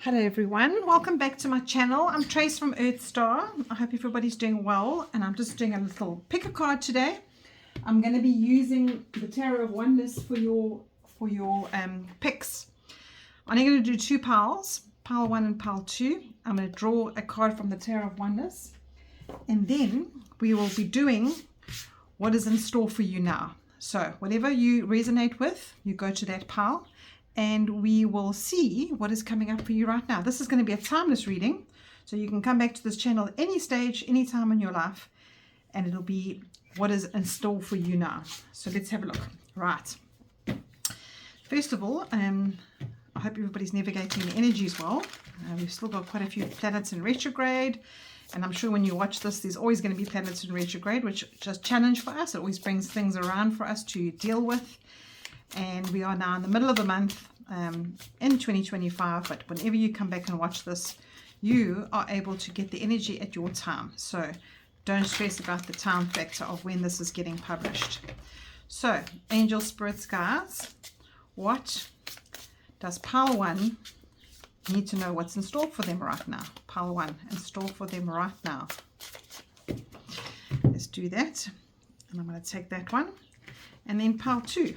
Hello everyone, welcome back to my channel. I'm Trace from EarthStar. I hope everybody's doing well, and I'm just doing a little pick a card today. I'm going to be using the Tarot of Wonders for your picks. I'm going to do two piles, pile 1 and pile 2. I'm going to draw a card from the Tarot of Wonders, and then we will be doing what is in store for you now. So whatever you resonate with, you go to that pile, and we will see what is coming up for you right now. This is going to be a timeless reading, so you can come back to this channel at any stage, any time in your life, and it'll be what is in store for you now. So let's have a look. Right. First of all, I hope everybody's navigating the energies well. We've still got quite a few planets in retrograde, and I'm sure when you watch this, there's always going to be planets in retrograde, which is just a challenge for us. It always brings things around for us to deal with. And we are now in the middle of the month in 2025, but whenever you come back and watch this, you are able to get the energy at your time. So don't stress about the time factor of when this is getting published. So angel, spirits, guides, what does pile 1 need to know what's in store for them right now? Pile 1 in store for them right now. Let's do that, and I'm going to take that one, and then pile 2.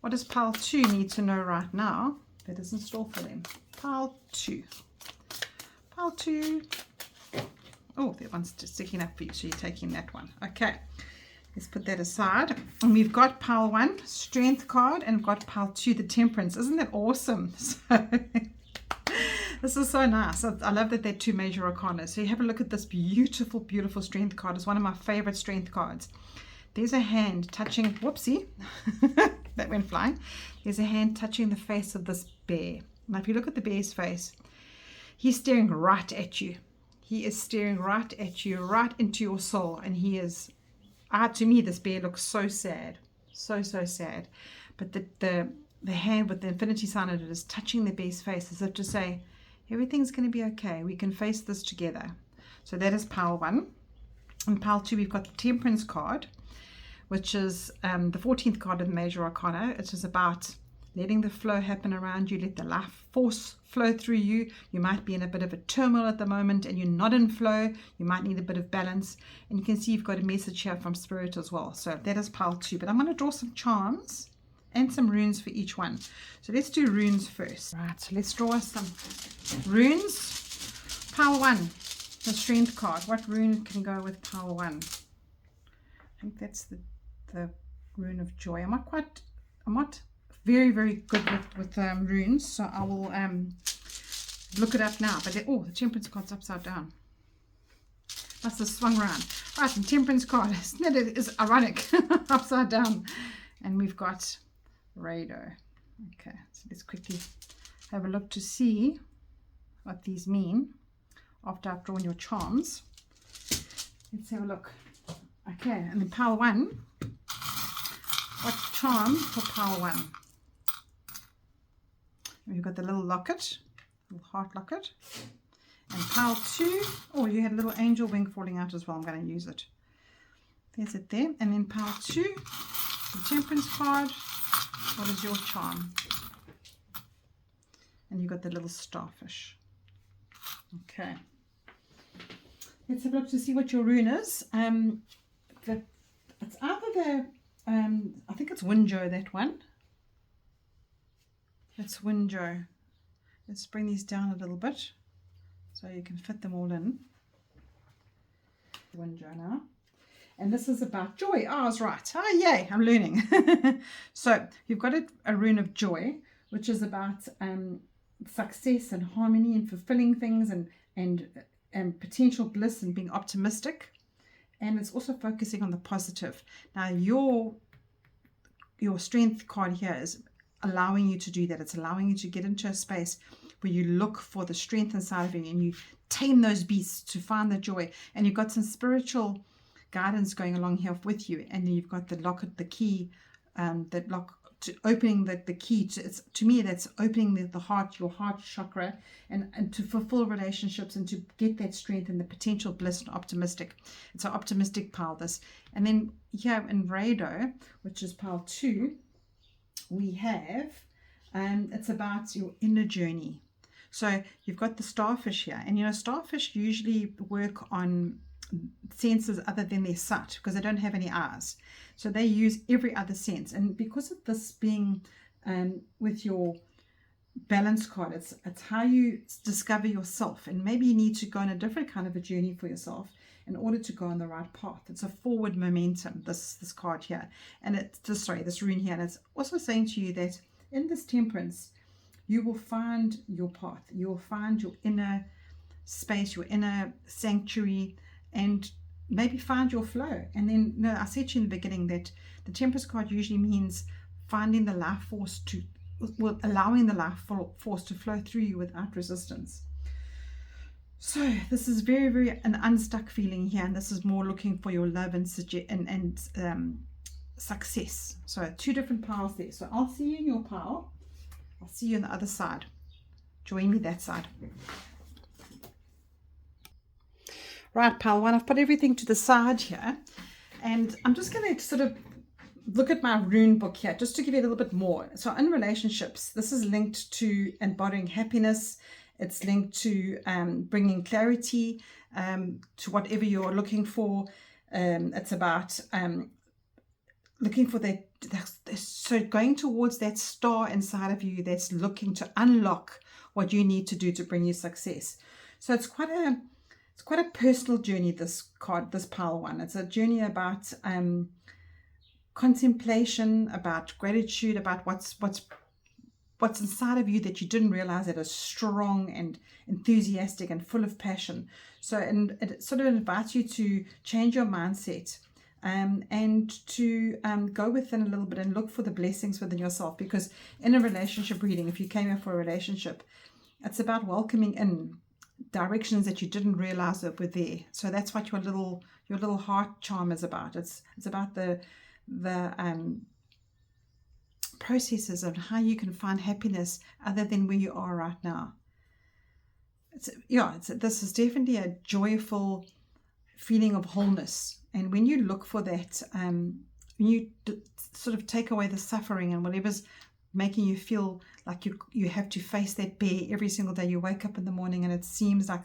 What does pile 2 need to know right now that is in store for them? Pile 2. Pile 2. Oh, that one's just sticking up for you, so you're taking that one. Okay, let's put that aside. And we've got pile 1, strength card, and we've got pile 2, the temperance. Isn't that awesome? So this is so nice. I love that they're two major arcana. So you have a look at this beautiful, beautiful strength card. It's one of my favorite strength cards. There's a hand touching, whoopsie, that went flying. There's a hand touching the face of this bear. Now, if you look at the bear's face, he's staring right at you. He is staring right at you, right into your soul. And he is, to me, this bear looks so sad, so sad. But the hand with the infinity sign on it is touching the bear's face as if to say, everything's going to be okay. We can face this together. So that is pile 1. In pile 2, we've got the temperance card, which is the 14th card of the major arcana. It is about letting the flow happen around you, let the life force flow through you. You might be in a bit of a turmoil at the moment and you're not in flow. You might need a bit of balance. And you can see you've got a message here from Spirit as well. So that is pile 2. But I'm going to draw some charms and some runes for each one. So let's do runes first. Right, so let's draw some runes. Pile 1, the strength card. What rune can go with pile 1? I think that's the rune of joy. I'm not very good with runes, so I will look it up now. But the temperance card's upside down. Must have swung around. Right, the temperance card is ironic, upside down. And we've got radar. Okay, so let's quickly have a look to see what these mean after I've drawn your charms. Let's have a look. Okay, and then pile 1. What charm for pile 1? We've got the little locket, little heart locket. And pile 2, oh, you had a little angel wing falling out as well. I'm going to use it. There's it there. And then pile 2, the temperance card. What is your charm? And you've got the little starfish. Okay. Let's have a look to see what your rune is. It's either the I think it's Winjo, that one. It's Winjo. Let's bring these down a little bit so you can fit them all in. Winjo now. And this is about joy. Oh, I was right. Oh, yay, I'm learning. So you've got a rune of joy, which is about success and harmony and fulfilling things and potential bliss and being optimistic. And it's also focusing on the positive. Now, your strength card here is allowing you to do that. It's allowing you to get into a space where you look for the strength inside of you and you tame those beasts to find the joy. And you've got some spiritual guidance going along here with you. And then you've got the locket, the key, that lock to opening the key to me, that's opening the heart, your heart chakra, and to fulfill relationships and to get that strength and the potential bliss and optimistic. It's an optimistic pile, this. And then here in Rado, which is pile 2, we have It's about your inner journey. So you've got the starfish here, and you know, starfish usually work on senses other than their sight because they don't have any eyes. So they use every other sense. And because of this being with your balance card, it's how you discover yourself, and maybe you need to go on a different kind of a journey for yourself in order to go on the right path. It's a forward momentum, this card here, and it's this rune here, and it's also saying to you that in this temperance you will find your path, you will find your inner space, your inner sanctuary, and maybe find your flow. And then, you know, I said to you in the beginning that the temperance card usually means finding the life force to, well, allowing the life force to flow through you without resistance. So this is very, very an unstuck feeling here, and this is more looking for your love and success. So two different piles there. So I'll see you in your pile. I'll see you on the other side. Join me that side. Right, pile one, I've put everything to the side here, and I'm just going to sort of look at my rune book here just to give you a little bit more. So in relationships, this is linked to embodying happiness. It's linked to bringing clarity to whatever you're looking for. It's about looking for that, so going towards that star inside of you that's looking to unlock what you need to do to bring you success. So it's quite a personal journey, this card, this pile one. It's a journey about contemplation, about gratitude, about what's inside of you that you didn't realize that is strong and enthusiastic and full of passion. So, and it sort of invites you to change your mindset and to go within a little bit and look for the blessings within yourself. Because in a relationship reading, if you came here for a relationship, it's about welcoming in directions that you didn't realize that were there. So that's what your little heart charm is about. It's about the processes of how you can find happiness other than where you are right now. This is definitely a joyful feeling of wholeness. And when you look for that, when you sort of take away the suffering and whatever's making you feel like you have to face that bear every single day. You wake up in the morning and it seems like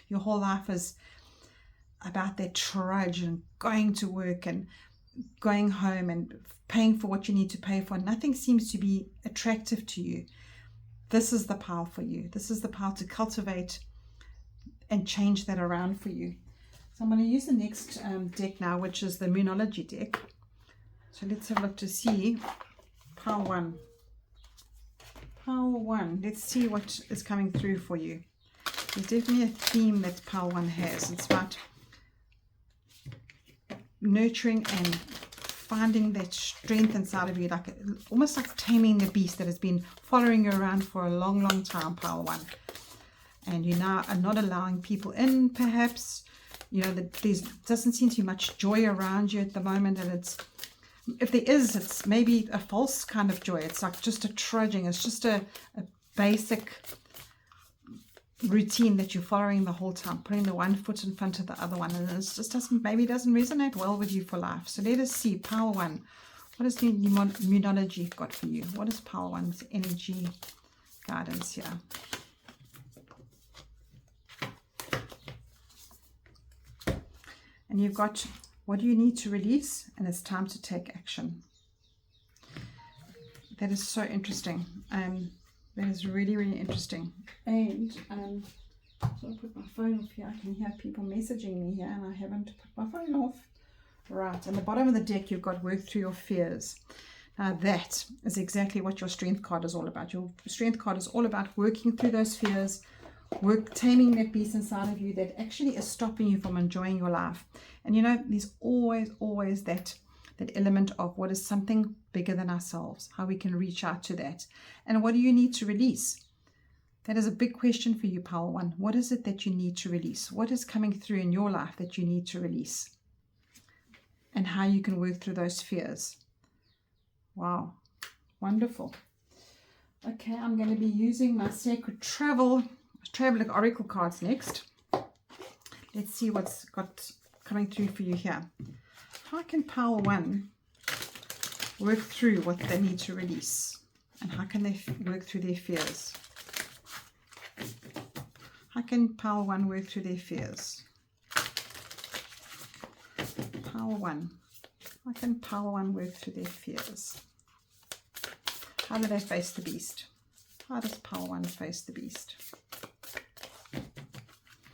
your whole life is about that trudge and going to work and going home and paying for what you need to pay for. Nothing seems to be attractive to you. This is the pile for you. This is the pile to cultivate and change that around for you. So I'm going to use the next deck now, which is the Moonology deck. So let's have a look to see pile one. Pile one. Let's see what is coming through for you. There's definitely a theme that pile one has. It's about nurturing and finding that strength inside of you, like almost like taming the beast that has been following you around for a long, long time, pile one. And you now are not allowing people in, perhaps. You know, that there doesn't seem to be much joy around you at the moment, and if there is, it's maybe a false kind of joy. It's like just a trudging. It's just a basic routine that you're following the whole time, putting the one foot in front of the other one, and it just doesn't resonate well with you for life. So let us see, pile one. What has the Moonology got for you? What is pile one's energy guidance here? And you've got, what do you need to release? And it's time to take action. That is so interesting. That is really, really interesting. And so I'll put my phone off here. I can hear people messaging me here, and I haven't put my phone off. Right, on the bottom of the deck, you've got work through your fears. Now that is exactly what your strength card is all about. Your strength card is all about working through those fears, taming that beast inside of you that actually is stopping you from enjoying your life. And you know, there's always that element of what is something bigger than ourselves, how we can reach out to that. And what do you need to release? That is a big question for you, pile one. What is it that you need to release? What is coming through in your life that you need to release? And how you can work through those fears. Wow, wonderful. Okay, I'm going to be using my Sacred Traveler Oracle cards next. Let's see what's got coming through for you here. How can pile one work through what they need to release? And how can they work through their fears? How can pile 1 work through their fears? Pile 1. How can pile 1 work through their fears? How do they face the beast? How does pile 1 face the beast?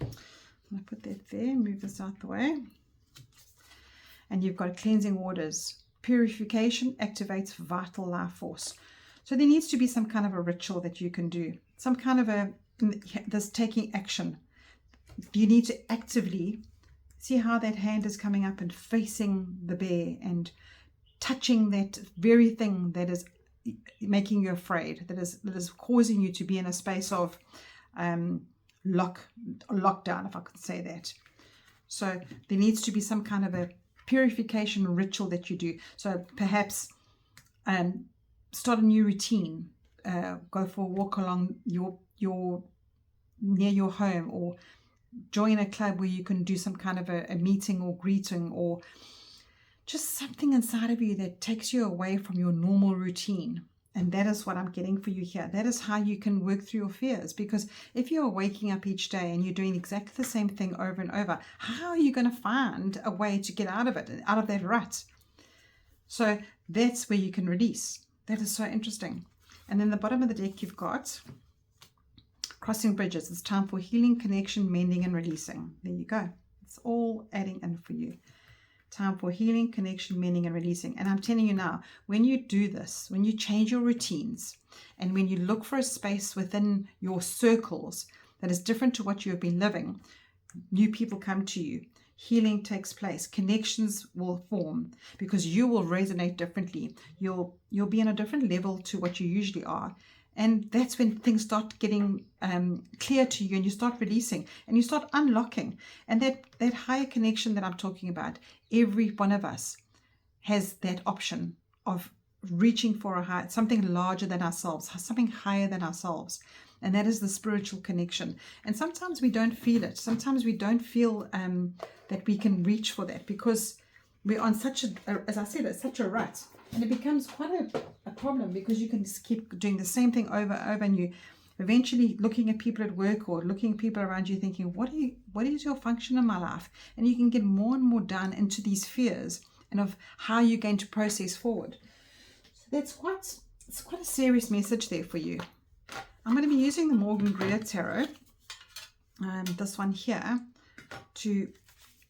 I'm going to put that there, move this out the way. And you've got cleansing waters. Purification activates vital life force. So there needs to be some kind of a ritual that you can do. Some kind of this taking action. You need to actively see how that hand is coming up and facing the bear and touching that very thing that is making you afraid, that is causing you to be in a space of lockdown, if I could say that. So there needs to be some kind of a purification ritual that you do. So perhaps start a new routine, go for a walk along your near your home, or join a club where you can do some kind of a meeting or greeting, or just something inside of you that takes you away from your normal routine. And that is what I'm getting for you here. That is how you can work through your fears. Because if you are waking up each day and you're doing exactly the same thing over and over, how are you going to find a way to get out of it, out of that rut? So that's where you can release. That is so interesting. And then the bottom of the deck, you've got crossing bridges. It's time for healing, connection, mending, and releasing. There you go. It's all adding in for you. Time for healing, connection, mending, and releasing. And I'm telling you now, when you do this, when you change your routines, and when you look for a space within your circles that is different to what you have been living, new people come to you. Healing takes place. Connections will form because you will resonate differently. You'll be on a different level to what you usually are. And that's when things start getting clear to you, and you start releasing and you start unlocking. And that higher connection that I'm talking about, every one of us has that option of reaching for a high, something larger than ourselves, something higher than ourselves. And that is the spiritual connection. And sometimes we don't feel it. Sometimes we don't feel that we can reach for that because we're on such as I said, it's such a rut. And it becomes quite a problem because you can just keep doing the same thing over and over, and you eventually looking at people at work or looking at people around you thinking, what is your function in my life? And you can get more and more down into these fears and of how you're going to process forward. So it's quite a serious message there for you. I'm going to be using the Morgan Greer Tarot, this one here, to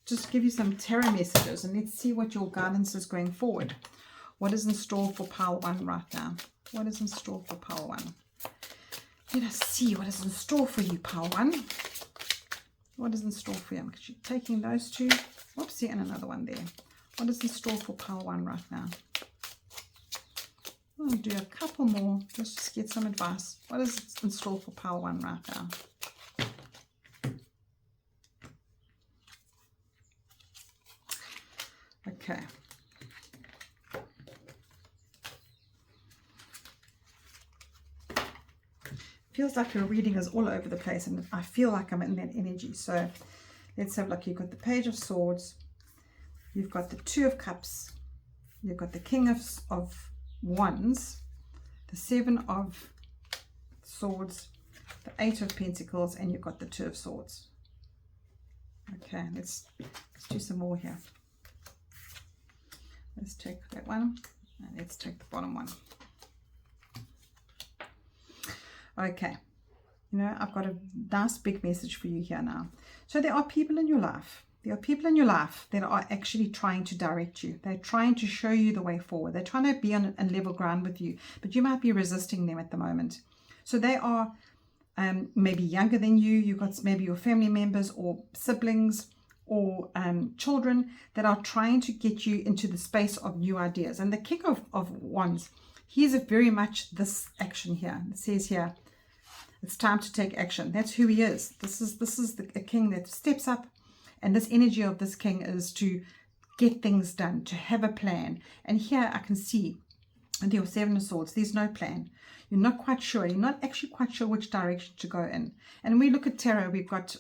just give you some tarot messages, and let's see what your guidance is going forward. What is in store for pile 1 right now? What is in store for pile 1? Let us see what is in store for you, pile 1. What is in store for you? I'm taking those two. Whoopsie, and another one there. What is in store for pile 1 right now? I'm going to do a couple more. Let's just get some advice. What is in store for pile 1 right now? Okay. Feels like your reading is all over the place, and I feel like I'm in that energy. So let's have a look. You've got the Page of Swords, you've got the Two of Cups, you've got the King of Wands, the Seven of Swords, the Eight of Pentacles, and you've got the Two of Swords. Okay, let's do some more here. Let's take that one, and let's take the bottom one. Okay, I've got a nice big message for you here now. So there are people in your life. There are people in your life that are actually trying to direct you. They're trying to show you the way forward. They're trying to be on a level ground with you, but you might be resisting them at the moment. So they are maybe younger than you. You've got maybe your family members or siblings or children that are trying to get you into the space of new ideas. And the King of Wands, he's very much this action here. It says here, it's time to take action. That's who he is. This is a king that steps up, and this energy of this king is to get things done, to have a plan. And here I can see with your Seven of Swords, there's no plan. You're not quite sure. You're not actually quite sure which direction to go in. And when we look at tarot, we've got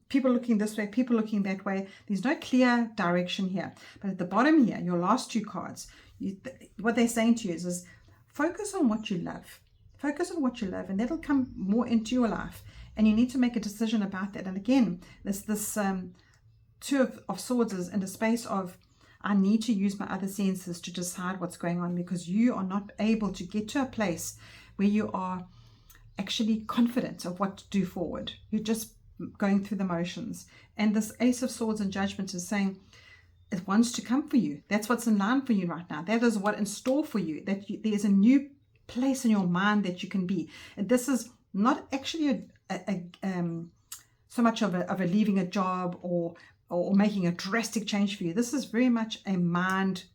people looking this way, people looking that way. There's no clear direction here. But at the bottom here, your last two cards, what they're saying to you is focus on what you love. Focus on what you love, and that'll come more into your life. And you need to make a decision about that. And again, this Two of Swords is in the space of, I need to use my other senses to decide what's going on, because you are not able to get to a place where you are actually confident of what to do forward. You're just going through the motions. And this Ace of Swords and Judgment is saying it wants to come for you. That's what's in line for you right now. That is what in store for you. There's a new place in your mind that you can be. And this is not actually so much of a leaving a job or making a drastic change for you. This is very much a mind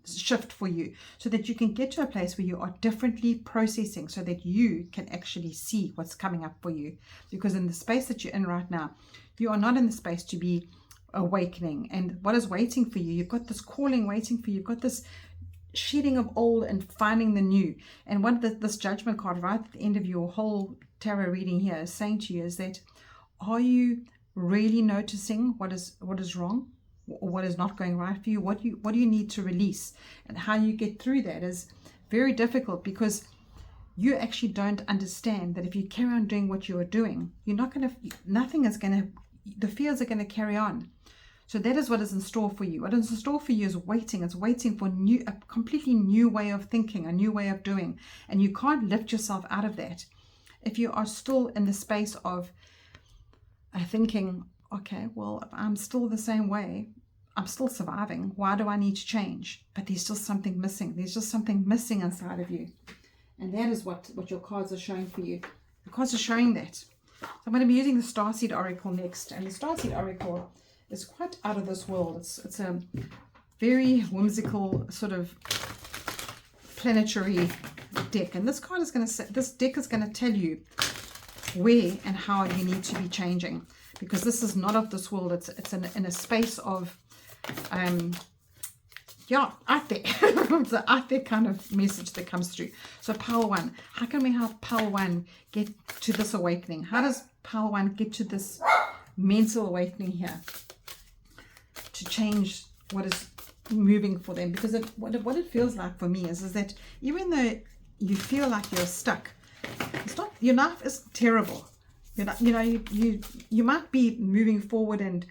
shift for you, so that you can get to a place where you are differently processing, so that you can actually see what's coming up for you. Because in the space that you're in right now, you are not in the space to be awakening. And what is waiting for you? You've got this calling waiting for you. You've got this shedding of old and finding the new. And what this Judgment card right at the end of your whole tarot reading here is saying to you is that, are you really noticing what is wrong, or what is not going right for you? What do you need to release? And how you get through that is very difficult, because you actually don't understand that if you carry on doing what you are doing, the fears are going to carry on. So that is what is in store for you. What is in store for you is waiting. It's waiting for a completely new way of thinking, a new way of doing. And you can't lift yourself out of that if you are still in the space of thinking, okay, well, I'm still the same way. I'm still surviving. Why do I need to change? But there's just something missing. There's just something missing inside of you. And that is what your cards are showing for you. The cards are showing that. So I'm going to be using the Starseed Oracle next. And the Starseed Oracle is quite out of this world. It's a very whimsical sort of planetary deck. And this card is going to say, this deck is going to tell you where and how you need to be changing, because this is not of this world. It's in a space of out there. It's an out there kind of message that comes through. So Pile 1, how can we help Pile 1 get to this awakening? How does Pile 1 get to this mental awakening here to change what is moving for them? Because what it feels like for me is that even though you feel like you're stuck, it's not, your life is terrible. You might be moving forward and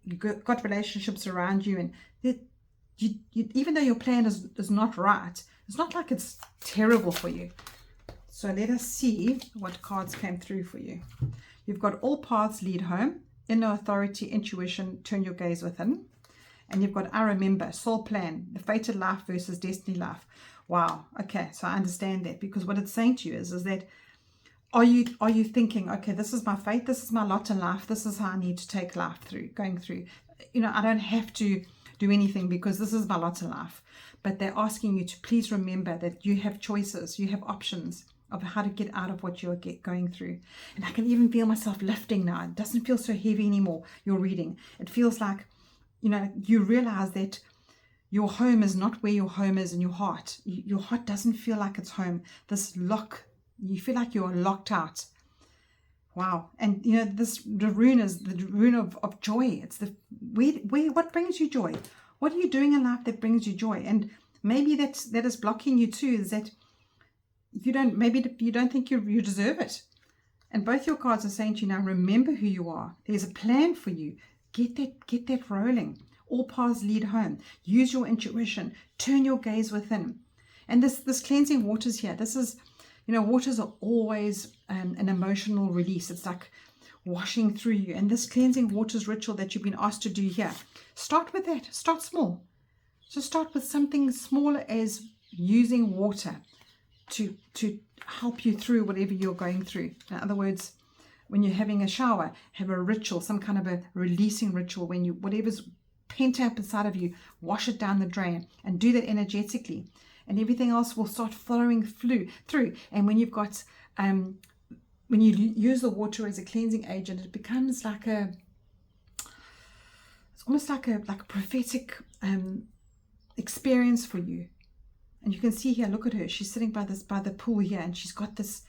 you've got relationships around you, and even though your plan is not right, it's not like it's terrible for you. So let us see what cards came through for you. You've got All Paths Lead Home, Inner Authority, Intuition, Turn Your Gaze Within. And you've got I Remember, Soul Plan, the Fated Life versus Destiny Life. Wow. Okay, so I understand that, because what it's saying to you is that are you thinking, okay, this is my fate, this is my lot in life, this is how I need to take life going through. I don't have to do anything because this is my lot in life. But they're asking you to please remember that you have choices, you have options of how to get out of what you're going through. And I can even feel myself lifting now. It doesn't feel so heavy anymore, your reading. It feels like, you realize that your home is not where your home is in your heart. Your heart doesn't feel like it's home. This lock, you feel like you're locked out. Wow. And the rune is the rune of joy. It's what brings you joy? What are you doing in life that brings you joy? And maybe that is blocking you too, is that you don't think you deserve it. And both your cards are saying to you now, remember who you are. There's a plan for you. Get that rolling. All paths lead home. Use your intuition. Turn your gaze within. And this cleansing waters here, this is, waters are always an emotional release. It's like washing through you. And this cleansing waters ritual that you've been asked to do here, start with that. Start small. So start with something small as using water to help you through whatever you're going through. In other words, when you're having a shower, have a ritual, some kind of a releasing ritual. When whatever's pent up inside of you, wash it down the drain, and do that energetically, and everything else will start following through. And when you've got when you use the water as a cleansing agent, it becomes it's almost like a prophetic experience for you. And you can see here, look at her, she's sitting by the pool here, and she's got this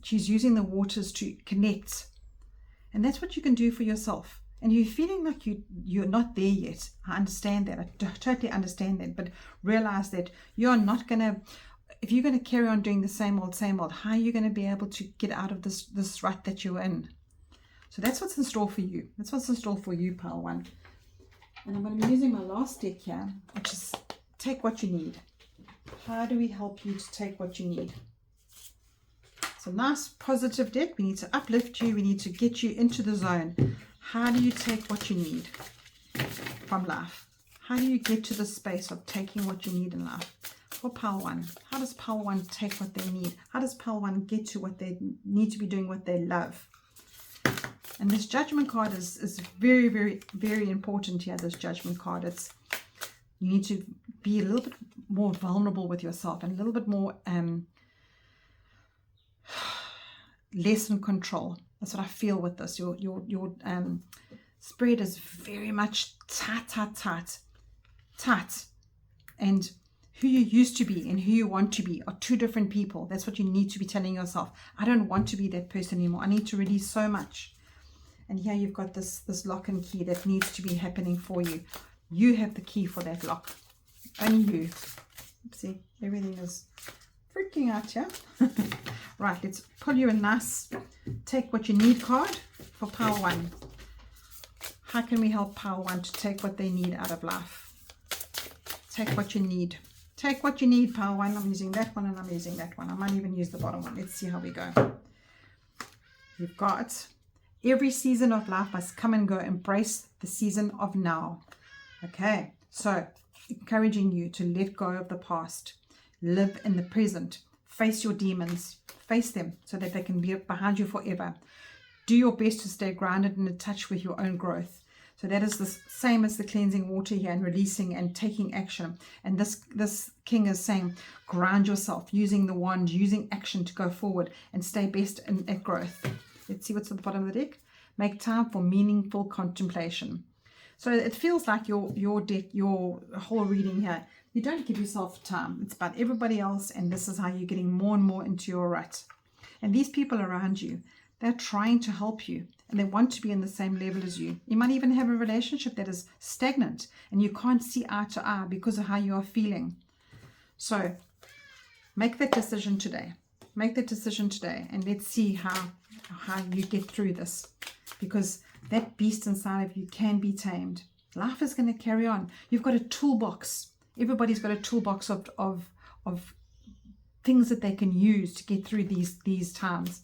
she's using the waters to connect. And that's what you can do for yourself. And you're feeling like you're not there yet. I understand that. I totally understand that. But realize that you're not going to, if you're going to carry on doing the same old, how are you going to be able to get out of this rut that you're in? So that's what's in store for you. That's what's in store for you, pile one. And I'm going to be using my last deck here, which is take what you need. How do we help you to take what you need? It's a nice positive deck. We need to uplift you. We need to get you into the zone. How do you take what you need from life? How do you get to the space of taking what you need in life? For pile one, how does pile one take what they need? How does pile one get to what they need to be doing, what they love? And this judgment card is very, very, very important here, this judgment card. You need to be a little bit more vulnerable with yourself and a little bit more less in control. That's what I feel with this. Your spread is very much tight. And who you used to be and who you want to be are two different people. That's what you need to be telling yourself. I don't want to be that person anymore. I need to release so much. And here you've got this lock and key that needs to be happening for you. You have the key for that lock. Only you. See, everything is freaking out here. Right, let's pull you a nice take what you need card for pile one. How can we help pile one to take what they need out of life? Take what you need. Take what you need, pile one. I'm using that one and I'm using that one. I might even use the bottom one. Let's see how we go. You've got every season of life must come and go. Embrace the season of now. Okay, so encouraging you to let go of the past. Live in the present. Face your demons. Face them so that they can be behind you forever. Do your best to stay grounded and in touch with your own growth. So that is the same as the cleansing water here and releasing and taking action. And this king is saying, ground yourself, using the wand, using action to go forward and stay best at growth. Let's see what's at the bottom of the deck. Make time for meaningful contemplation. So it feels like your deck, your whole reading here, you don't give yourself time. It's about everybody else, and this is how you're getting more and more into your rut. And these people around you, they're trying to help you and they want to be in the same level as you. You might even have a relationship that is stagnant and you can't see eye to eye because of how you are feeling. So make that decision today. Make that decision today and let's see how you get through this, because that beast inside of you can be tamed. Life is going to carry on. You've got a toolbox. Everybody's got a toolbox of things that they can use to get through these times.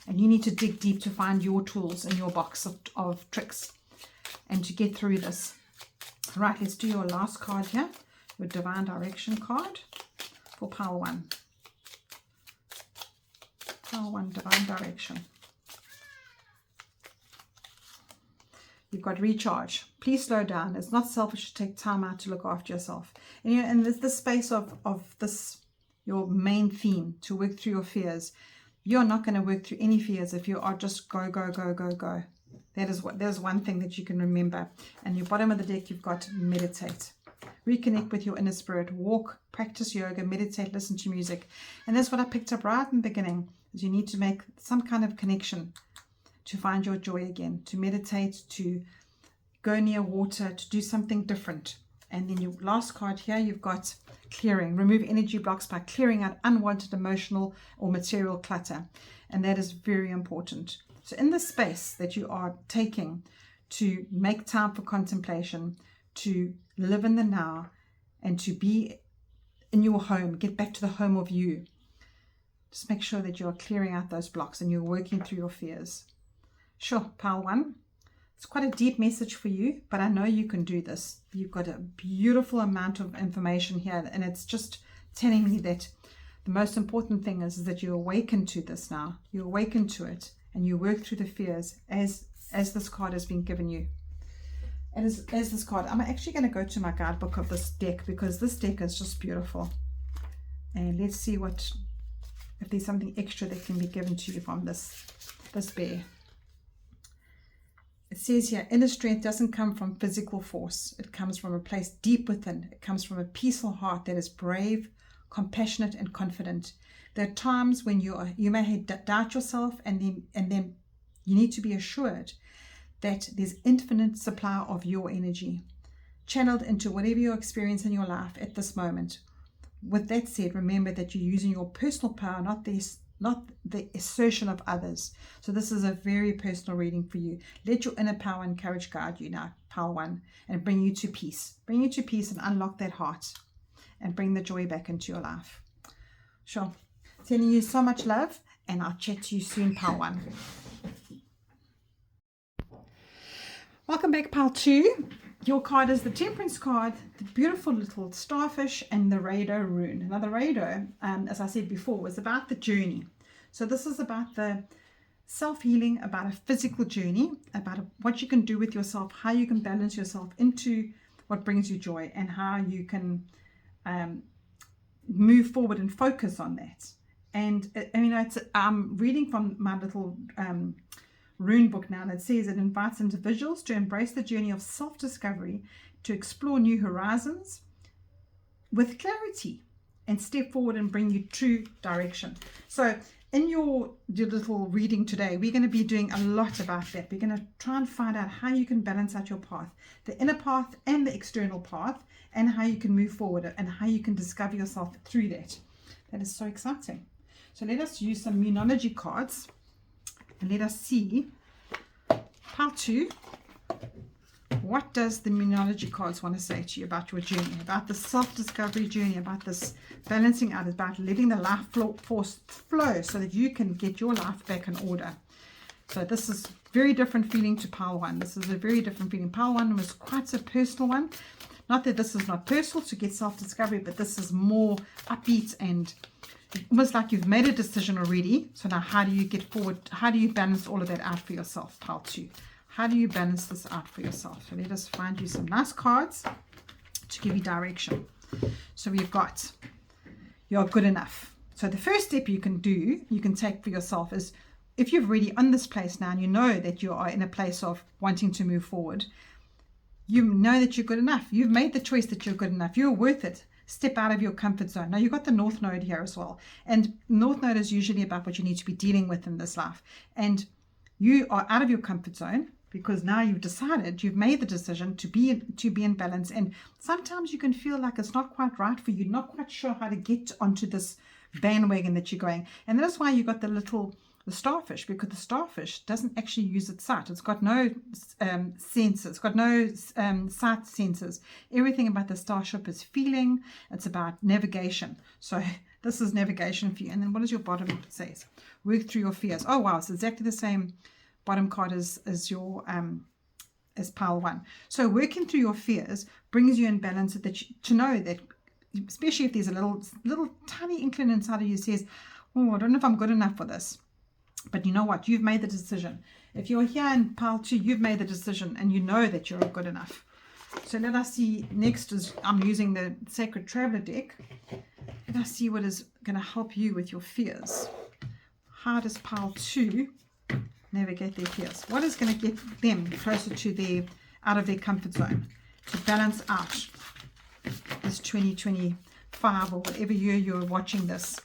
And you need to dig deep to find your tools in your box of tricks and to get through this. Right, let's do your last card here, your Divine Direction card for pile one. Pile one, Divine Direction. You've got recharge. Please slow down. It's not selfish to take time out to look after yourself. And you know, and there's this space of this, your main theme, to work through your fears. You're not going to work through any fears if you are just go. There's one thing that you can remember. And your bottom of the deck, you've got meditate. Reconnect with your inner spirit. Walk, practice yoga, meditate, listen to music. And that's what I picked up right in the beginning, is you need to make some kind of connection to find your joy again, to meditate, to go near water, to do something different. And then your last card here, you've got clearing. Remove energy blocks by clearing out unwanted emotional or material clutter. And that is very important. So in the space that you are taking to make time for contemplation, to live in the now, and to be in your home, get back to the home of you, just make sure that you're clearing out those blocks and you're working through your fears. Sure, pile one. It's quite a deep message for you, but I know you can do this. You've got a beautiful amount of information here, and it's just telling me that the most important thing is that you awaken to this now. You awaken to it, and you work through the fears as this card has been given you. And as this card, I'm actually going to go to my guidebook of this deck, because this deck is just beautiful. And let's see if there's something extra that can be given to you from this bear. It says here, inner strength doesn't come from physical force. It comes from a place deep within. It comes from a peaceful heart that is brave, compassionate, and confident. There are times when you may doubt yourself, and then you need to be assured that there's infinite supply of your energy, channeled into whatever you're experiencing in your life at this moment. with that said, remember that you're using your personal power, not the assertion of others. So this is a very personal reading for you. Let your inner power and courage guide you now, Pile 1, and bring you to peace. Bring you to peace and unlock that heart and bring the joy back into your life. Sure. Sending you so much love, and I'll chat to you soon, Pile 1. Welcome back, Pile 2. Your card is the Temperance card, the beautiful little starfish, and the Rado rune. Now the Rado, as I said before, was about the journey. So this is about the self-healing, about a physical journey, about what you can do with yourself, how you can balance yourself into what brings you joy, and how you can move forward and focus on that. And I'm reading from my little rune book now that says it invites individuals to embrace the journey of self-discovery, to explore new horizons with clarity, and step forward and bring you true direction. So in your little reading today, we're going to be doing a lot about that. We're going to try and find out how you can balance out your path, the inner path and the external path, and how you can move forward and how you can discover yourself through that. That is so exciting. So let us use some Moonology cards. And let us see, Pile 2, what does the Moonology cards want to say to you about your journey, about the self-discovery journey, about this balancing out, about letting the life force flow so that you can get your life back in order. So this is very different feeling to Pile 1. This is a very different feeling. Pile 1 was quite a personal one. Not that this is not personal to get self-discovery, but this is more upbeat and almost like you've made a decision already. So now how do you get forward? How do you balance all of that out for yourself, Pile 2? How do you balance this out for yourself? So let us find you some nice cards to give you direction. So we've got you're good enough. So the first step you can take for yourself is, if you're already on this place now and you know that you are in a place of wanting to move forward, you know that you're good enough. You've made the choice that you're good enough. You're worth it. Step out of your comfort zone. Now you've got the North Node here as well. And North Node is usually about what you need to be dealing with in this life. And you are out of your comfort zone because now you've decided, you've made the decision to be in balance. And sometimes you can feel like it's not quite right for you, not quite sure how to get onto this bandwagon that you're going. And that's why you got the starfish, because the starfish doesn't actually use its sight. It's got no sensors. It's got no sight sensors. Everything about the starship is feeling. It's about navigation. So this is navigation for you. And then what does your bottom say? Work through your fears. Oh wow, it's exactly the same bottom card as your as Pile 1. So working through your fears brings you in balance, to know that, especially if there's a little tiny inkling inside of you says, oh, I don't know if I'm good enough for this. But you know what? You've made the decision. If you're here in Pile 2, you've made the decision and you know that you're good enough. So let us see. Next is, I'm using the Sacred Traveler deck. Let us see what is going to help you with your fears. How does Pile 2 navigate their fears? What is going to get them closer to out of their comfort zone, to balance out this 2025 or whatever year you're watching this?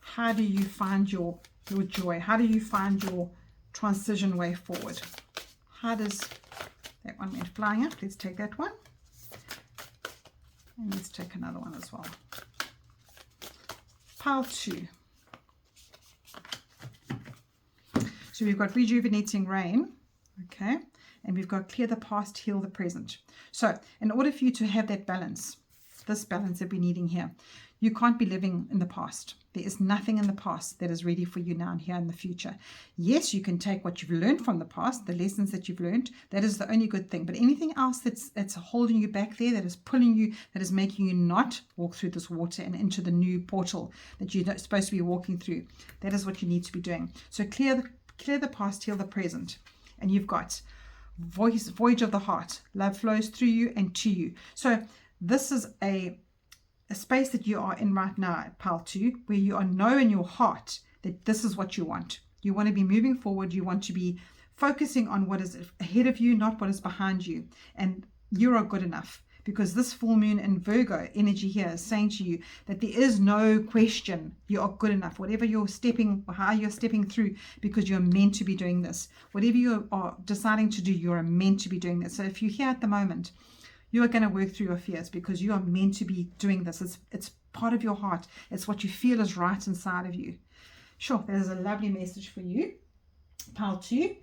How do you find your joy? How do you find your transition way forward? How does that one went flying up? Let's take that one, and let's take another one as well. Pile 2. So we've got rejuvenating rain, okay, and we've got clear the past, heal the present. So in order for you to have that balance, this balance that we're needing here, you can't be living in the past. There is nothing in the past that is ready for you now and here in the future. Yes, you can take what you've learned from the past, the lessons that you've learned. That is the only good thing. But anything else that's holding you back there, that is pulling you, that is making you not walk through this water and into the new portal that you're supposed to be walking through, that is what you need to be doing. So clear the past, heal the present. And you've got voyage of the heart. Love flows through you and to you. So this is a space that you are in right now, Pile 2, where you know in your heart that this is what you want. You want to be moving forward. You want to be focusing on what is ahead of you, not what is behind you. And you are good enough, because this full moon in Virgo energy here is saying to you that there is no question. You are good enough. Whatever you're stepping, or how you're stepping through, because you're meant to be doing this. Whatever you are deciding to do, you are meant to be doing this. So if you're here at the moment, you are going to work through your fears, because you are meant to be doing this. It's part of your heart. It's what you feel is right inside of you. Sure, there's a lovely message for you, pile 2.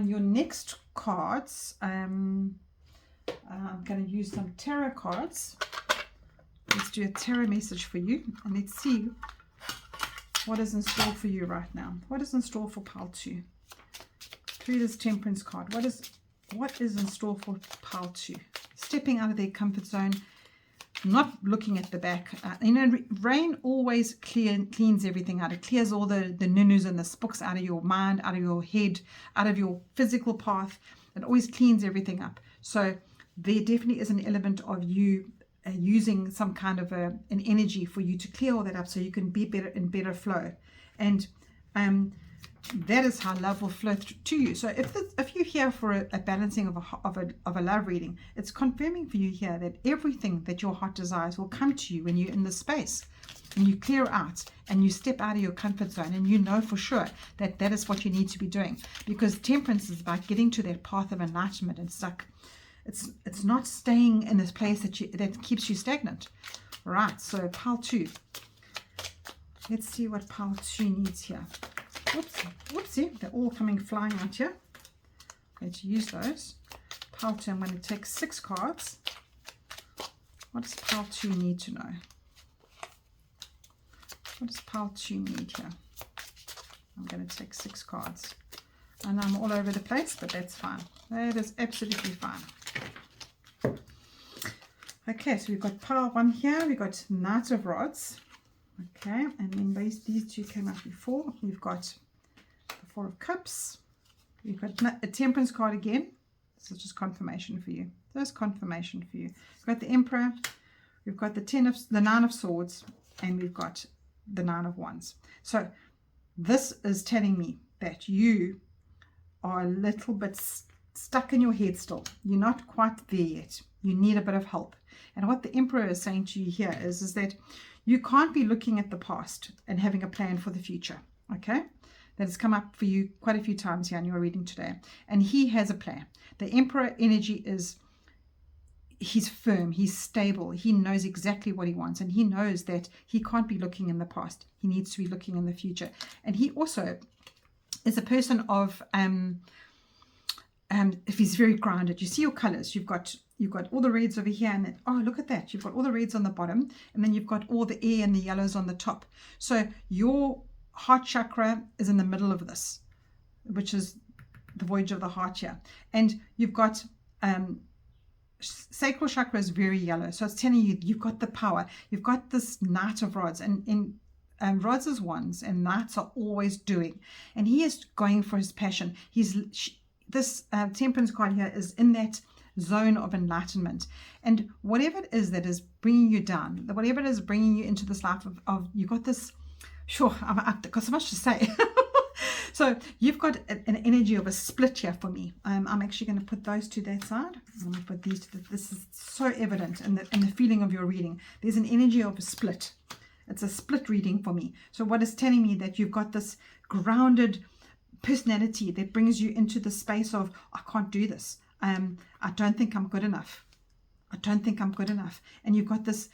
Your next cards, I'm going to use some tarot cards. Let's do a tarot message for you, and let's see what is in store for you right now. What is in store for pile 2? Through this Temperance card, what is in store for pile 2? Stepping out of their comfort zone, not looking at the back. Rain always cleans everything out. It clears all the nunus and the spooks out of your mind, out of your head, out of your physical path. It always cleans everything up. So there definitely is an element of you using some kind of an energy for you to clear all that up so you can be better in better flow. And that is how love will flow to you. So if you're here for a balancing of a love reading, it's confirming for you here that everything that your heart desires will come to you when you're in this space, and you clear out and you step out of your comfort zone, and you know for sure that that is what you need to be doing, because Temperance is about getting to that path of enlightenment. It's not staying in this place that keeps you stagnant. Right, so pile 2. Let's see what pile 2 needs here. Whoopsie, they're all coming flying out here. I'm going to use those. Pile 2, I'm going to take 6 cards. What does pile 2 need to know? What does pile 2 need here? I'm going to take 6 cards. And I'm all over the place, but that's fine. That is absolutely fine. Okay, so we've got pile 1 here. We've got Knight of Rods. Okay, and then these 2 came out before. We've got the 4 of Cups. We've got a Temperance card again. This is just confirmation for you. There's confirmation for you. We've got the Emperor. We've got the 9 of Swords, and we've got the 9 of Wands. So this is telling me that you are a little bit stuck in your head still. You're not quite there yet. You need a bit of help. And what the Emperor is saying to you here is that you can't be looking at the past and having a plan for the future, okay? That has come up for you quite a few times here in your reading today. And he has a plan. The Emperor energy is, he's firm, he's stable, he knows exactly what he wants, and he knows that he can't be looking in the past. He needs to be looking in the future. And he also is a person of, if he's very grounded. You see your colors. You've got all the reds over here, and then, oh, look at that. You've got all the reds on the bottom, and then you've got all the air and the yellows on the top. So your heart chakra is in the middle of this, which is the voyage of the heart here. And you've got sacral chakra is very yellow. So it's telling you, you've got the power. You've got this Knight of Rods, and rods is wands, and knights are always doing. And he is going for his passion. This Temperance card here is in that zone of enlightenment, and whatever it is that is bringing you down, whatever it is bringing you into this life of you got this, sure, I've got so much to say. So you've got an energy of a split here for me. I'm actually going to put those to that side. I'm going to put these to this is so evident in the feeling of your reading. There's an energy of a split. It's a split reading for me. So what is telling me that you've got this grounded personality that brings you into the space of, I can't do this. I don't think I'm good enough. I don't think I'm good enough. And you've got this,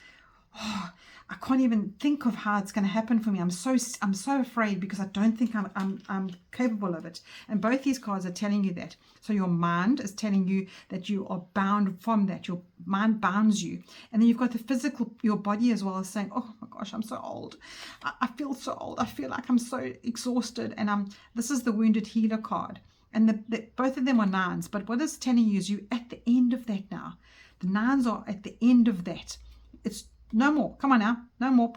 oh, I can't even think of how it's going to happen for me. I'm so afraid because I don't think I'm capable of it. And both these cards are telling you that. So your mind is telling you that you are bound from that. Your mind bounds you. And then you've got the physical, your body as well, is saying, oh my gosh, I'm so old. I feel so old. I feel like I'm so exhausted. And this is the Wounded Healer card. And both of them are 9s. But what it's telling you is you at the end of that now. The 9s are at the end of that. It's no more. Come on now. No more.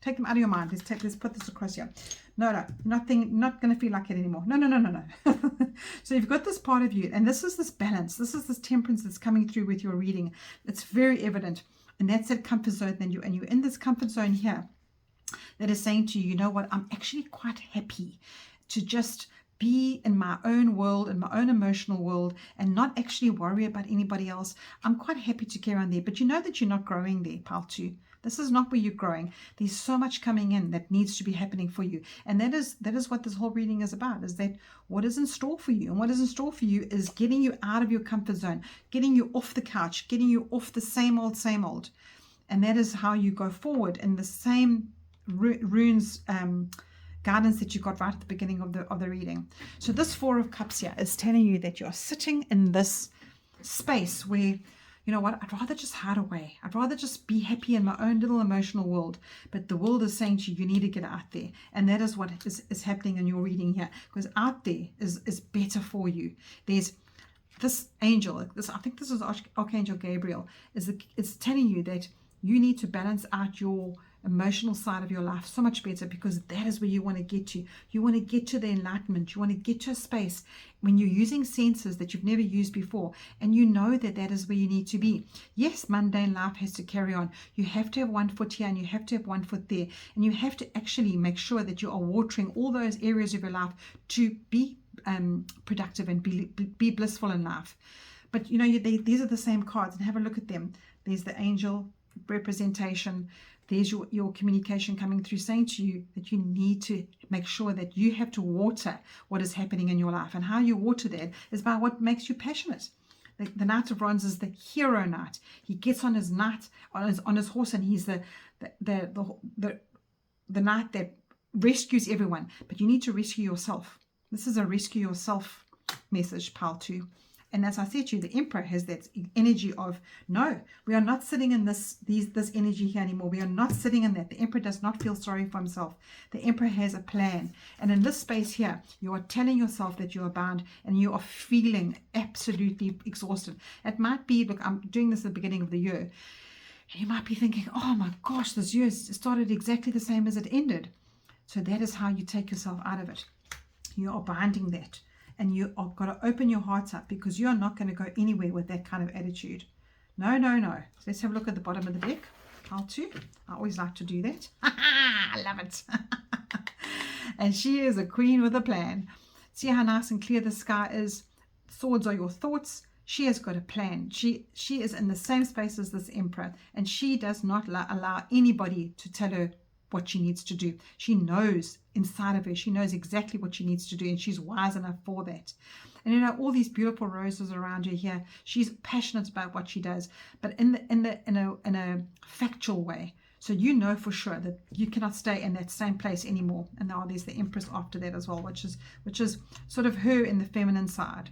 Take them out of your mind. Let's put this across here. No. Not going to feel like it anymore. No. So you've got this part of you, and this is this balance. This is this temperance that's coming through with your reading. It's very evident. And that's that comfort zone. And you're in this comfort zone here that is saying to you, you know what? I'm actually quite happy to just be in my own world, in my own emotional world, and not actually worry about anybody else. I'm quite happy to carry on there, but you know that you're not growing there, pile 2. This is not where you're growing. There's so much coming in that needs to be happening for you. And that is what this whole reading is about, is that what is in store for you. And what is in store for you is getting you out of your comfort zone, getting you off the couch, getting you off the same old, And that is how you go forward in the same runes guidance that you got right at the beginning of the reading. So this Four of Cups here is telling you that you're sitting in this space where, you know what, I'd rather just hide away. I'd rather just be happy in my own little emotional world. But the world is saying to you, you need to get out there. And that is what is happening in your reading here. Because out there is better for you. There's this angel, I think this is Archangel Gabriel, is telling you that you need to balance out your emotional side of your life so much better, because that is where you want to get to. You want to get to the enlightenment. You want to get to a space when you're using senses that you've never used before, and you know that that is where you need to be. Yes, mundane life has to carry on. You have to have one foot here and you have to have one foot there, and you have to actually make sure that you are watering all those areas of your life to be productive and be blissful in life. But you know, these are the same cards, and have a look at them. There's the angel representation. There's your communication coming through, saying to you that you need to make sure that you have to water what is happening in your life. And how you water that is by what makes you passionate. The Knight of Wands is the hero knight. He gets on his knight, on his horse, and he's the knight that rescues everyone. But you need to rescue yourself. This is a rescue yourself message, pile 2. And as I said to you, the Emperor has that energy of, no, we are not sitting in this energy here anymore. We are not sitting in that. The Emperor does not feel sorry for himself. The Emperor has a plan. And in this space here, you are telling yourself that you are bound and you are feeling absolutely exhausted. It might be, look, I'm doing this at the beginning of the year, and you might be thinking, oh my gosh, this year started exactly the same as it ended. So that is how you take yourself out of it. You are binding that. And you have got to open your heart up, because you are not going to go anywhere with that kind of attitude. No, no, no. So let's have a look at the bottom of the deck. Pile 2. I always like to do that. I love it. And she is a queen with a plan. See how nice and clear the sky is? Swords are your thoughts. She has got a plan. She is in the same space as this Emperor. And she does not allow anybody to tell her what she needs to do. She knows inside of her, she knows exactly what she needs to do, and she's wise enough for that. And you know, all these beautiful roses around her here, she's passionate about what she does, but in a factual way. So you know for sure that you cannot stay in that same place anymore. And now there's the Empress after that as well, which is sort of her in the feminine side,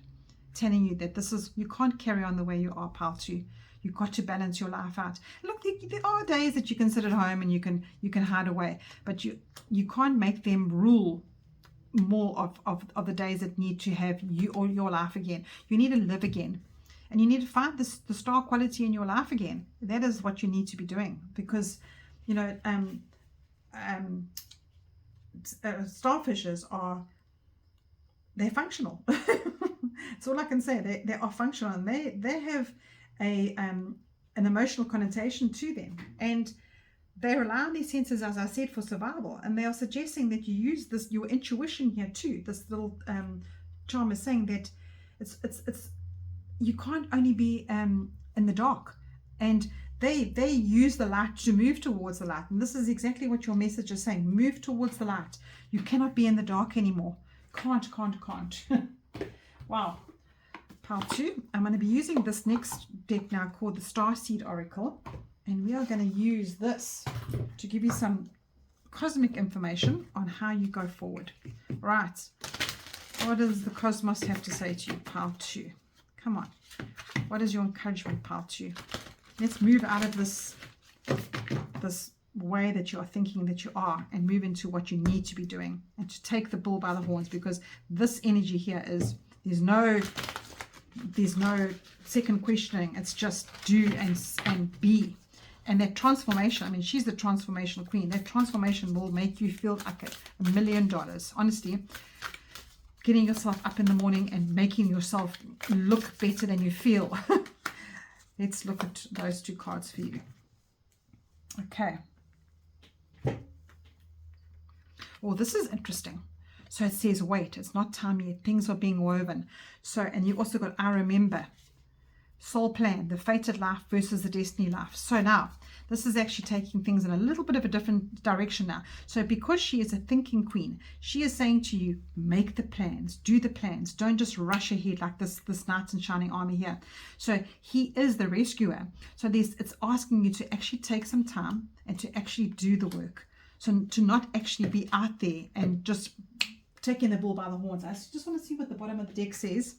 telling you that you can't carry on the way you are, pile 2. You've got to balance your life out. Look, there are days that you can sit at home and you can hide away, but you can't make them rule more of the days that need to have you or your life again. You need to live again, and you need to find the star quality in your life again. That is what you need to be doing, because you know starfishes they're functional. That's all I can say. They are functional, and they have an emotional connotation to them, and they rely on these senses, as I said, for survival. And they are suggesting that you use your intuition here too. This little charm is saying that it's you can't only be in the dark, and they use the light to move towards the light. And this is exactly what your message is saying. Move towards the light. You cannot be in the dark anymore. Can't. Wow. Pile 2. I'm going to be using this next deck now, called the Starseed Oracle, and we are going to use this to give you some cosmic information on how you go forward. Right, what does the cosmos have to say to you, pile 2? Come on, what is your encouragement, pile 2? Let's move out of this way that you are thinking that you are, and move into what you need to be doing, and to take the bull by the horns, because this energy here is there's no second questioning. It's just do and be. And that transformation, I mean, she's the transformational queen. That transformation will make you feel like $1 million. Honestly, getting yourself up in the morning and making yourself look better than you feel. Let's look at those 2 cards for you. Okay. Well, this is interesting. So it says, wait, it's not time yet. Things are being woven. So, and you also got, I remember. soul plan, the fated life versus the destiny life. So now, this is actually taking things in a little bit of a different direction now. So because she is a thinking queen, she is saying to you, make the plans, do the plans. Don't just rush ahead like this knight in shining armor here. So he is the rescuer. So it's asking you to actually take some time and to actually do the work. So to not actually be out there and just taking the bull by the horns. I just want to see what the bottom of the deck says.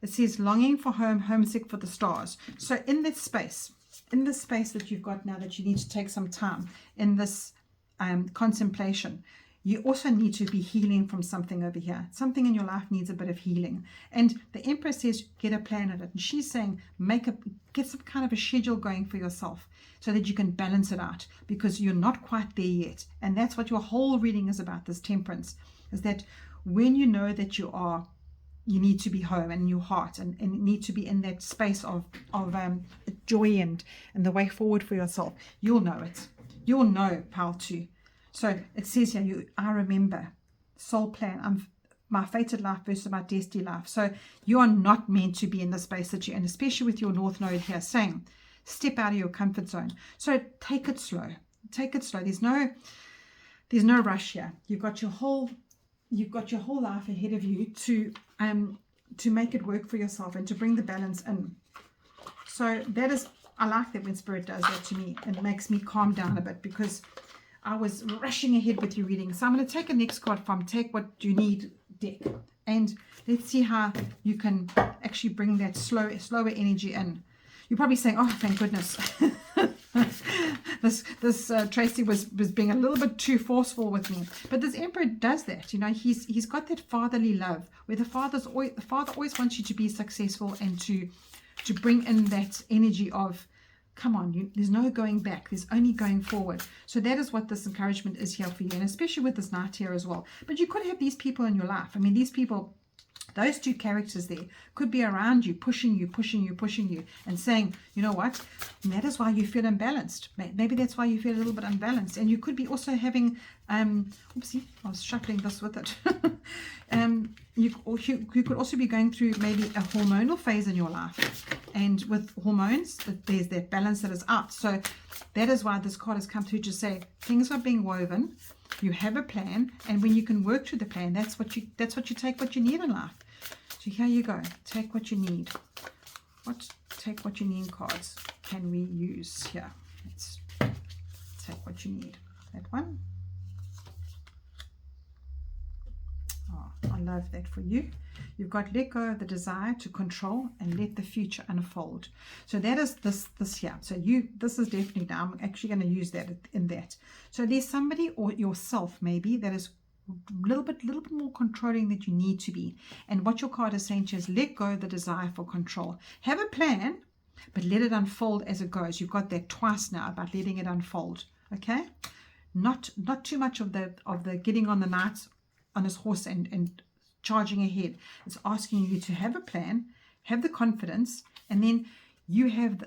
It says longing for home, homesick for the stars. So in this space that you've got now, that you need to take some time in this contemplation, you also need to be healing from something over here. Something in your life needs a bit of healing. And the Empress says, get a plan at it. And she's saying, get some kind of a schedule going for yourself so that you can balance it out, because you're not quite there yet. And that's what your whole reading is about, this temperance, is that when you know that you need to be home and in your heart and need to be in that space of joy and the way forward for yourself, you'll know it. You'll know, pile 2. So it says here, I remember, soul plan, my fated life versus my destiny life. So you are not meant to be in the space that you're in, especially with your North Node here saying, step out of your comfort zone. So take it slow. Take it slow. There's no rush here. You've got your whole life ahead of you to make it work for yourself and to bring the balance in. So that is, I like that when Spirit does that to me. It makes me calm down a bit, because I was rushing ahead with your reading. So I'm going to take a next card from Take What You Need deck, and let's see how you can actually bring that slower energy in. You're probably saying, oh, thank goodness. this Tracy was being a little bit too forceful with me. But this Emperor does that. You know, he's got that fatherly love, where the father always wants you to be successful and to bring in that energy of, come on, there's no going back, there's only going forward. So that is what this encouragement is here for you, and especially with this Knight here as well. But you could have these people in your life. I mean, these people, those two characters there, could be around you, pushing you, and saying, you know what, and that is why you feel imbalanced. Maybe that's why you feel a little bit unbalanced. And you could be also having, oopsie, I was shuffling this with it. You could also be going through maybe a hormonal phase in your life. And with hormones, there's that balance that is out. So that is why this card has come through to say, things are being woven. You have a plan, and when you can work through the plan, that's what you take what you need in life. So here you go. Take what you need. What take what you need cards can we use here? Let's take what you need. That one. Oh, I love that for you. You've got let go of the desire to control and let the future unfold. So that is this here. So this is definitely, now I'm actually going to use that in that. So there's somebody, or yourself maybe, that is a little bit more controlling that you need to be. And what your card is saying to you is, let go of the desire for control. Have a plan, but let it unfold as it goes. You've got that twice now about letting it unfold. Okay, not too much of the getting on the knight on his horse and charging ahead. It's asking you to have a plan, have the confidence, and then you have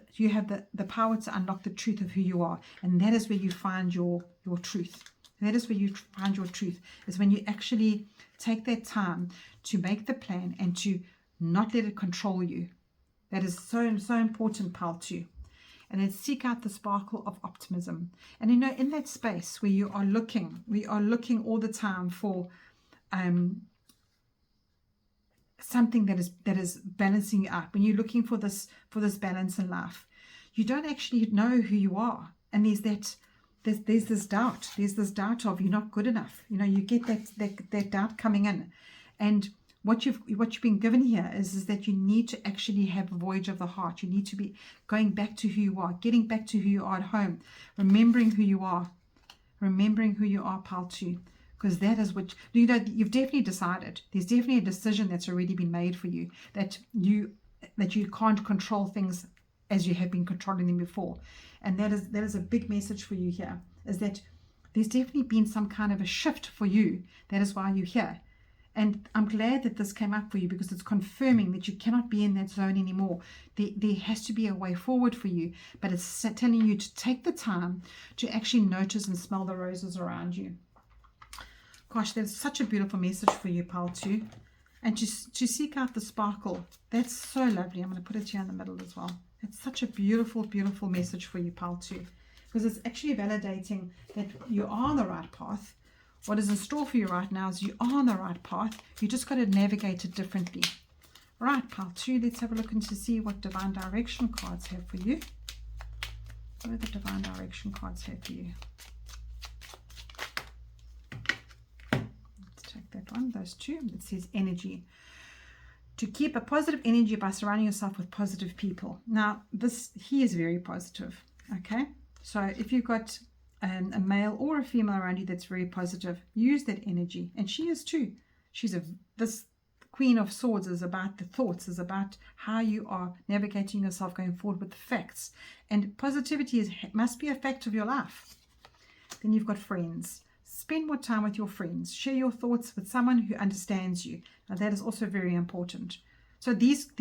the power to unlock the truth of who you are. And that is where you find your truth. That is where you find your truth, is when you actually take that time to make the plan and to not let it control you. That is so important, pile 2. And then seek out the sparkle of optimism. And you know, in that space where we are looking all the time for something that is balancing you out. When you're looking for this balance in life, you don't actually know who you are, and there's this doubt. There's this doubt of you're not good enough. You know, you get that doubt coming in, and what you've been given here is that you need to actually have a voyage of the heart. You need to be going back to who you are, getting back to who you are at home, remembering who you are, pile 2. Because that is what, you know, you've definitely decided. There's definitely a decision that's already been made for you, that you can't control things as you have been controlling them before. And that is a big message for you here, is that there's definitely been some kind of a shift for you. That is why you're here. And I'm glad that this came up for you, because it's confirming that you cannot be in that zone anymore. There has to be a way forward for you, but it's telling you to take the time to actually notice and smell the roses around you. Gosh, that's such a beautiful message for you, pile 2. and to seek out the sparkle. That's so lovely. I'm going to put it here in the middle as well. It's such a beautiful, beautiful message for you, pile 2, because it's actually validating that you are on the right path. What is in store for you right now is you are on the right path. You just got to navigate it differently. Right, pile 2, let's have a look into see what divine direction cards have for you. What do the divine direction cards have for you? Let's take that one, those two. It says energy. To keep a positive energy by surrounding yourself with positive people. Now, he is very positive, okay? So if you've got a male or a female around you that's very positive, use that energy. And she is too. This Queen of Swords is about the thoughts, is about how you are navigating yourself going forward with the facts. And positivity must be a fact of your life. Then you've got friends. Spend more time with your friends. Share your thoughts with someone who understands you. Now that is also very important. So these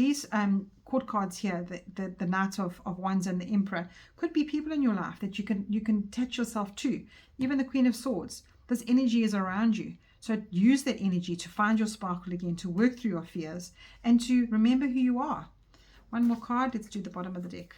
court cards here, the Knight of Wands and the Emperor, could be people in your life that you can attach yourself to. Even the Queen of Swords. This energy is around you. So use that energy to find your sparkle again, to work through your fears, and to remember who you are. One more card. Let's do the bottom of the deck.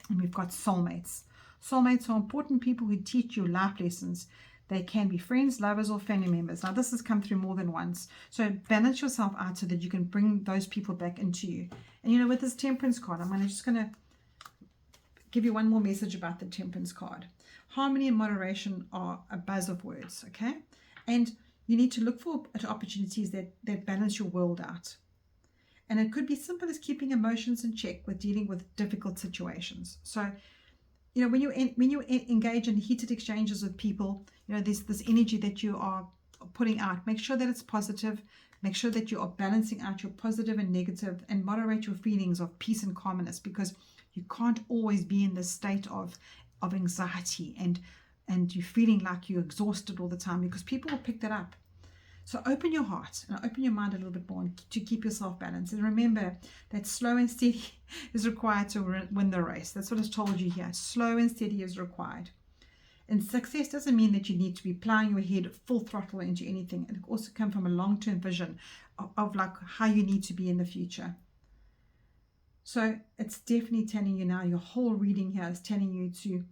And we've got soulmates. Soulmates are important people who teach you life lessons. They can be friends, lovers, or family members. Now, this has come through more than once. So balance yourself out so that you can bring those people back into you. And, you know, with this Temperance card, I'm just going to give you one more message about the Temperance card. Harmony and moderation are a buzz of words, okay? And you need to look for opportunities that balance your world out. And it could be simple as keeping emotions in check with dealing with difficult situations. So, you know, when you engage in heated exchanges with people, you know, there's this energy that you are putting out. Make sure that it's positive. Make sure that you are balancing out your positive and negative, and moderate your feelings of peace and calmness, because you can't always be in this state of anxiety and you're feeling like you're exhausted all the time, because people will pick that up. So open your heart and open your mind a little bit more to keep yourself balanced. And remember that slow and steady is required to win the race. That's what it's told you here. Slow and steady is required. And success doesn't mean that you need to be plowing your head full throttle into anything. It can also come from a long-term vision of like how you need to be in the future. So it's definitely telling you now, your whole reading here is telling you to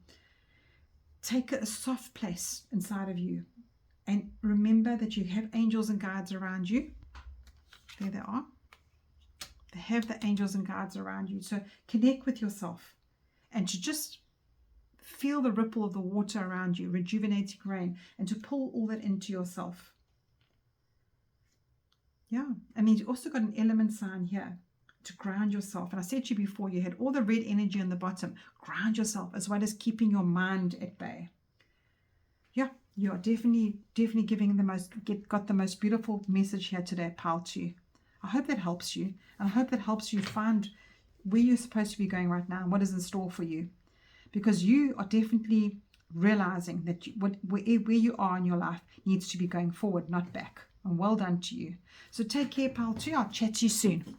take a soft place inside of you. And remember that you have angels and guides around you. There they are. They have the angels and guides around you. So connect with yourself and to just feel the ripple of the water around you, rejuvenating rain, and to pull all that into yourself. Yeah. And then you also got an element sign here to ground yourself. And I said to you before, you had all the red energy on the bottom. Ground yourself as well as keeping your mind at bay. Yeah. You are definitely giving got the most beautiful message here today, pile 2. I hope that helps you. And I hope that helps you find where you're supposed to be going right now and what is in store for you. Because you are definitely realizing that where you are in your life needs to be going forward, not back. And well done to you. So take care, pile 2. I'll chat to you soon.